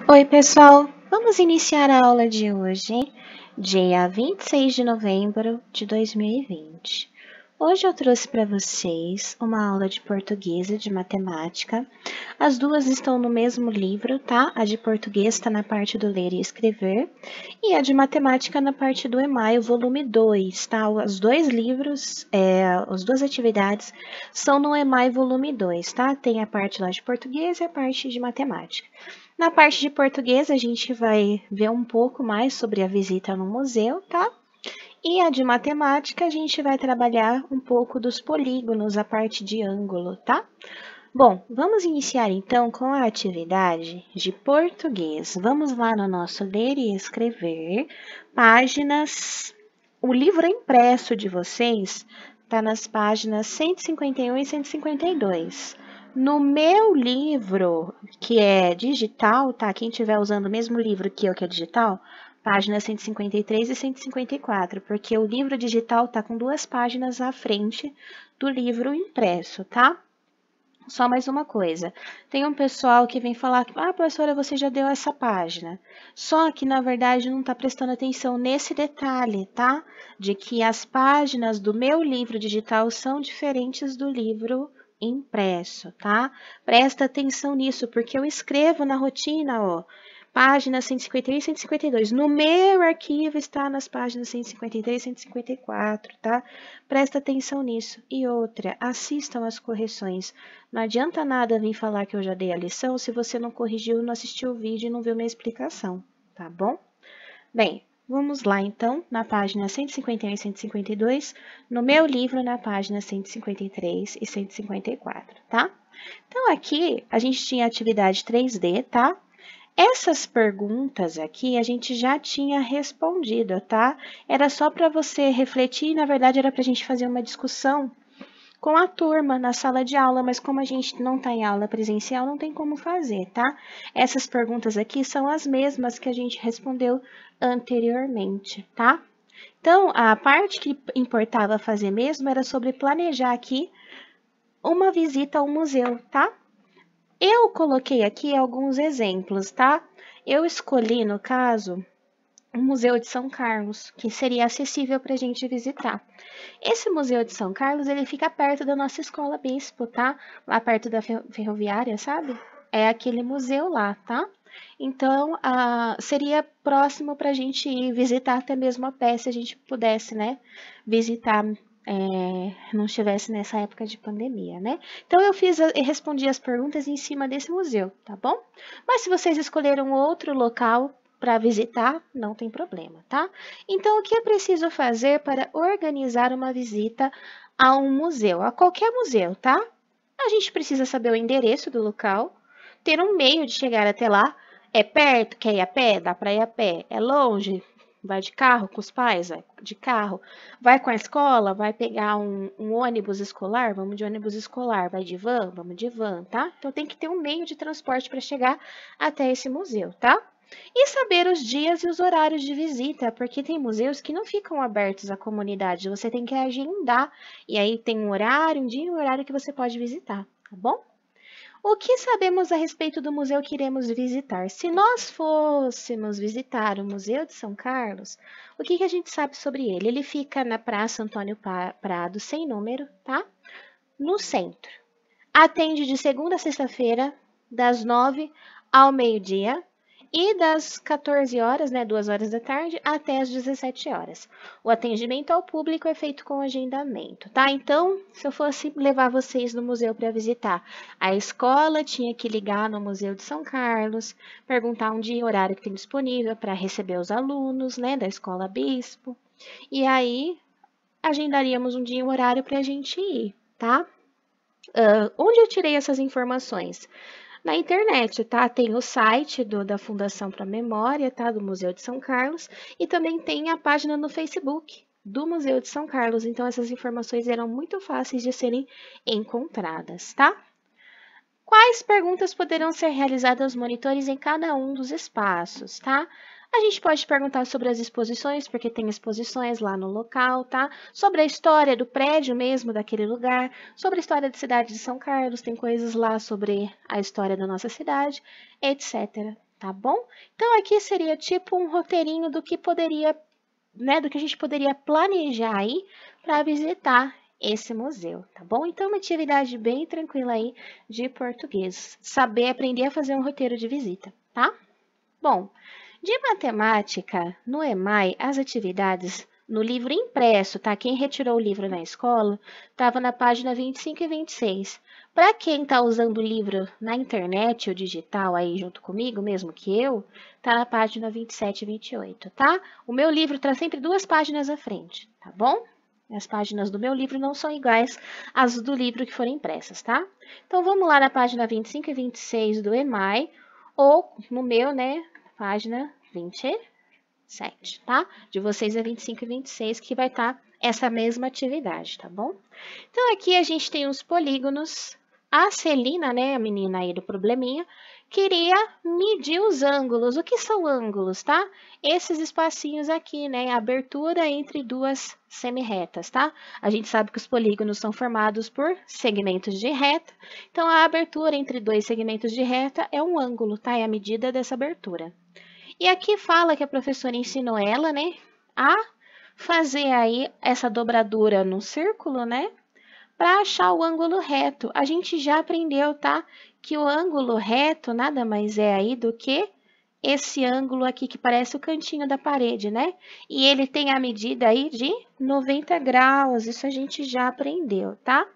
Oi, pessoal! Vamos iniciar a aula de hoje, dia 26 de novembro de 2020. Hoje eu trouxe para vocês uma aula de português e de matemática. As duas estão no mesmo livro, tá? A de português está na parte do ler e escrever e a de matemática na parte do EMAI, o volume 2, tá? Os dois livros, as duas atividades são no EMAI volume 2, tá? Tem a parte lá de português e a parte de matemática. Na parte de português, a gente vai ver um pouco mais sobre a visita no museu, tá? E a de matemática, a gente vai trabalhar um pouco dos polígonos, a parte de ângulo, tá? Bom, vamos iniciar então com a atividade de português. Vamos lá no nosso ler e escrever, páginas. O livro impresso de vocês está nas páginas 151 e 152. No meu livro, que é digital, tá? Quem estiver usando o mesmo livro que eu, que é digital, páginas 153 e 154, porque o livro digital tá com duas páginas à frente do livro impresso, tá? Só mais uma coisa, tem um pessoal que vem falar, professora, você já deu essa página. Só que, na verdade, não está prestando atenção nesse detalhe, tá? De que as páginas do meu livro digital são diferentes do livro impresso, tá? Presta atenção nisso, porque eu escrevo na rotina, ó, páginas 151 e 152. No meu arquivo está nas páginas 153 e 154, tá? Presta atenção nisso. E outra, assistam as correções. Não adianta nada vir falar que eu já dei a lição se você não corrigiu, não assistiu o vídeo e não viu minha explicação, tá bom? Bem, vamos lá então, na página 151 e 152, no meu livro, na página 153 e 154, tá? Então, aqui a gente tinha atividade 3D, tá? Essas perguntas aqui a gente já tinha respondido, tá? Era só para você refletir, na verdade era para a gente fazer uma discussão com a turma na sala de aula, mas como a gente não está em aula presencial, não tem como fazer, tá? Essas perguntas aqui são as mesmas que a gente respondeu anteriormente, tá? Então, a parte que importava fazer mesmo era sobre planejar aqui uma visita ao museu, tá? Eu coloquei aqui alguns exemplos, tá? Eu escolhi, no caso, o Museu de São Carlos, que seria acessível para a gente visitar. Esse Museu de São Carlos, ele fica perto da nossa escola Bispo, tá? Lá perto da ferroviária, sabe? É aquele museu lá, tá? Então, seria próximo para a gente ir visitar até mesmo a pé, se a gente pudesse, né? Visitar, não estivesse nessa época de pandemia, né? Então, eu respondi as perguntas em cima desse museu, tá bom? Mas se vocês escolheram outro local para visitar, não tem problema, tá? Então, o que é preciso fazer para organizar uma visita a um museu, a qualquer museu, tá? A gente precisa saber o endereço do local, ter um meio de chegar até lá. É perto, quer ir a pé? Dá para ir a pé. É longe? Vai de carro com os pais? Vai de carro. Vai com a escola? Vai pegar um ônibus escolar? Vamos de ônibus escolar. Vai de van? Vamos de van, tá? Então tem que ter um meio de transporte para chegar até esse museu, tá? E saber os dias e os horários de visita, porque tem museus que não ficam abertos à comunidade, você tem que agendar, e aí tem um horário, um dia e um horário que você pode visitar, tá bom? O que sabemos a respeito do museu que iremos visitar? Se nós fôssemos visitar o Museu de São Carlos, o que a gente sabe sobre ele? Ele fica na Praça Antônio Prado, sem número, tá? No centro. Atende de segunda a sexta-feira, das 9 ao meio-dia e das 14 horas, né, 2 horas da tarde, até as 17 horas. O atendimento ao público é feito com agendamento, tá? Então, se eu fosse levar vocês no museu para visitar a escola, tinha que ligar no Museu de São Carlos, perguntar um dia e horário que tem disponível para receber os alunos, né, da escola Bispo. E aí, agendaríamos um dia e um horário para a gente ir, tá? Onde eu tirei essas informações? Na internet, tá? Tem o site da Fundação para a Memória, tá? Do Museu de São Carlos, e também tem a página no Facebook do Museu de São Carlos. Então, essas informações eram muito fáceis de serem encontradas, tá? Quais perguntas poderão ser realizadas aos monitores em cada um dos espaços, tá? A gente pode perguntar sobre as exposições, porque tem exposições lá no local, tá? Sobre a história do prédio mesmo daquele lugar, sobre a história da cidade de São Carlos, tem coisas lá sobre a história da nossa cidade, etc, tá bom? Então, aqui seria tipo um roteirinho do que poderia, né, do que a gente poderia planejar aí para visitar esse museu, tá bom? Então, uma atividade bem tranquila aí de português. Saber aprender a fazer um roteiro de visita, tá? Bom, de matemática, no EMAI, as atividades no livro impresso, tá? Quem retirou o livro na escola, estava na página 25 e 26. Para quem está usando o livro na internet ou digital aí junto comigo, mesmo que eu, tá na página 27 e 28, tá? O meu livro traz sempre 2 páginas à frente, tá bom? As páginas do meu livro não são iguais às do livro que foram impressas, tá? Então, vamos lá na página 25 e 26 do EMAI, ou no meu, né, página 27, tá? De vocês é 25 e 26, que vai estar essa mesma atividade, tá bom? Então, aqui a gente tem os polígonos. A Celina, né, a menina aí do probleminha, queria medir os ângulos. O que são ângulos, tá? Esses espacinhos aqui, né, a abertura entre 2 semirretas, tá? A gente sabe que os polígonos são formados por segmentos de reta. Então, a abertura entre 2 segmentos de reta é um ângulo, tá? É a medida dessa abertura. E aqui fala que a professora ensinou ela, né, a fazer aí essa dobradura no círculo, né, para achar o ângulo reto. A gente já aprendeu, tá, que o ângulo reto nada mais é aí do que esse ângulo aqui que parece o cantinho da parede, né? E ele tem a medida aí de 90 graus, isso a gente já aprendeu, tá?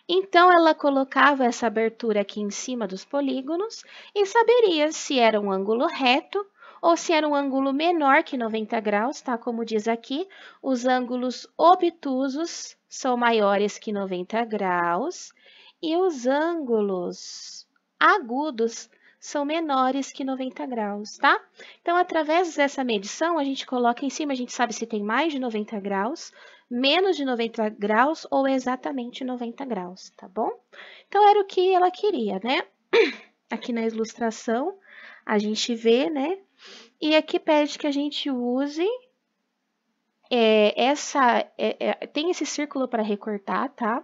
Então, ela colocava essa abertura aqui em cima dos polígonos e saberia se era um ângulo reto ou se era um ângulo menor que 90 graus, tá? Como diz aqui, os ângulos obtusos são maiores que 90 graus e os ângulos agudos são menores que 90 graus, tá? Então, através dessa medição, a gente coloca em cima, a gente sabe se tem mais de 90 graus, menos de 90 graus ou exatamente 90 graus, tá bom? Então, era o que ela queria, né? Aqui na ilustração, a gente vê, né? E aqui pede que a gente use tem esse círculo para recortar, tá?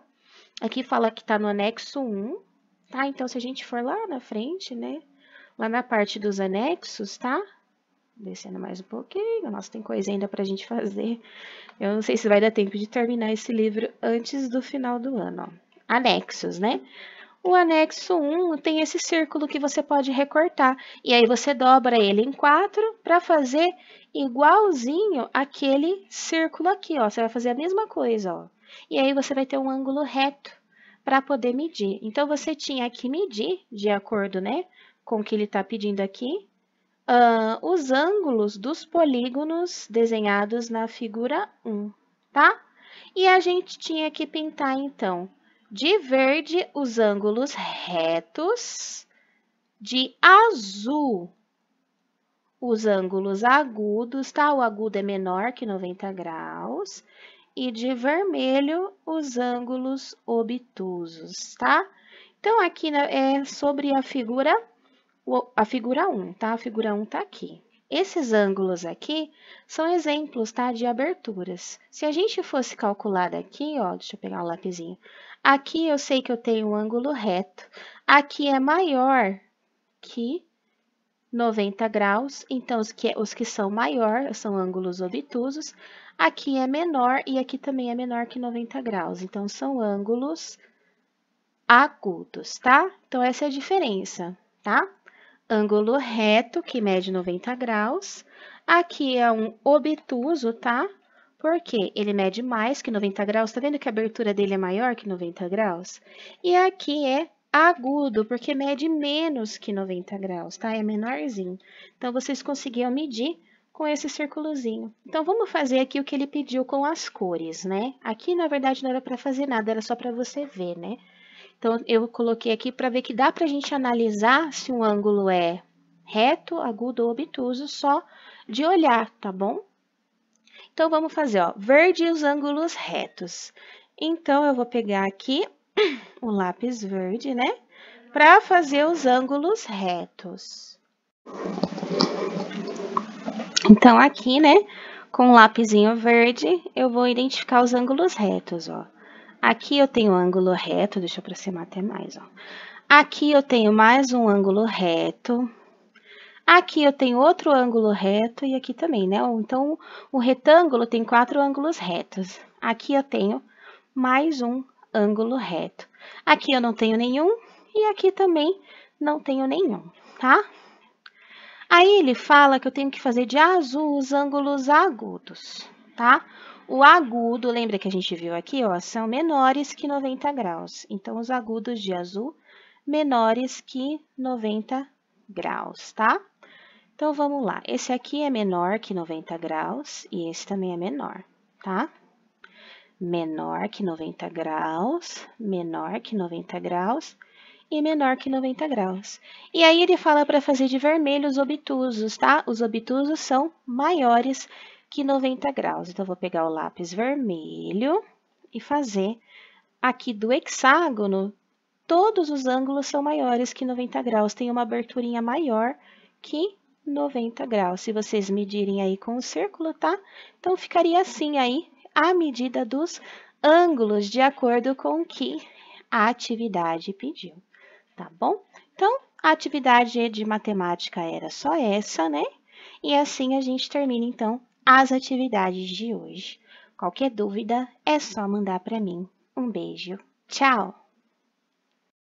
Aqui fala que tá no anexo 1, tá? Então, se a gente for lá na frente, né? Lá na parte dos anexos, tá? Descendo mais um pouquinho. Nossa, tem coisa ainda pra gente fazer. Eu não sei se vai dar tempo de terminar esse livro antes do final do ano, ó. Anexos, né? O anexo 1 tem esse círculo que você pode recortar. E aí você dobra ele em 4 para fazer igualzinho aquele círculo aqui, ó. Você vai fazer a mesma coisa, ó. E aí você vai ter um ângulo reto para poder medir. Então, você tinha que medir, de acordo, né, com o que ele está pedindo aqui, os ângulos dos polígonos desenhados na figura 1, tá? E a gente tinha que pintar, então, de verde os ângulos retos, de azul os ângulos agudos, tá? O agudo é menor que 90 graus. E de vermelho os ângulos obtusos, tá? Então, aqui é sobre a figura 1, tá? A figura 1 tá aqui. Esses ângulos aqui são exemplos, tá? De aberturas. Se a gente fosse calcular daqui, ó, deixa eu pegar um lapisinho. Aqui eu sei que eu tenho um ângulo reto. Aqui é maior que 90 graus, então os que são maior são ângulos obtusos. Aqui é menor e aqui também é menor que 90 graus, então são ângulos agudos, tá? Então, essa é a diferença, tá? Ângulo reto, que mede 90 graus. Aqui é um obtuso, tá? Porque ele mede mais que 90 graus. Tá vendo que a abertura dele é maior que 90 graus? E aqui é agudo, porque mede menos que 90 graus, tá? É menorzinho. Então, vocês conseguiam medir com esse círculozinho. Então, vamos fazer aqui o que ele pediu com as cores, né? Aqui, na verdade, não era para fazer nada, era só para você ver, né? Então, eu coloquei aqui para ver que dá para a gente analisar se um ângulo é reto, agudo ou obtuso, só de olhar, tá bom? Então, vamos fazer, ó, verde os ângulos retos. Então, eu vou pegar aqui o lápis verde, né? Para fazer os ângulos retos. Então, aqui, né, com o lapisinho verde, eu vou identificar os ângulos retos, ó. Aqui eu tenho um ângulo reto, deixa eu aproximar até mais, ó. Aqui eu tenho mais um ângulo reto. Aqui eu tenho outro ângulo reto e aqui também, né? Então, o retângulo tem 4 ângulos retos. Aqui eu tenho mais um ângulo reto. Aqui eu não tenho nenhum e aqui também não tenho nenhum, tá? Aí ele fala que eu tenho que fazer de azul os ângulos agudos, tá? O agudo, lembra que a gente viu aqui, ó, são menores que 90 graus. Então, os agudos de azul menores que 90 graus, tá? Então, vamos lá. Esse aqui é menor que 90 graus e esse também é menor, tá? Menor que 90 graus, menor que 90 graus e menor que 90 graus. E aí ele fala para fazer de vermelho os obtusos, tá? Os obtusos são maiores que 90 graus. Então, eu vou pegar o lápis vermelho e fazer aqui do hexágono, todos os ângulos são maiores que 90 graus. Tem uma aberturinha maior que 90 graus. Se vocês medirem aí com o círculo, tá? Então, ficaria assim aí a medida dos ângulos, de acordo com o que a atividade pediu, tá bom? Então, a atividade de matemática era só essa, né? E assim a gente termina, então, as atividades de hoje. Qualquer dúvida, é só mandar para mim. Um beijo. Tchau!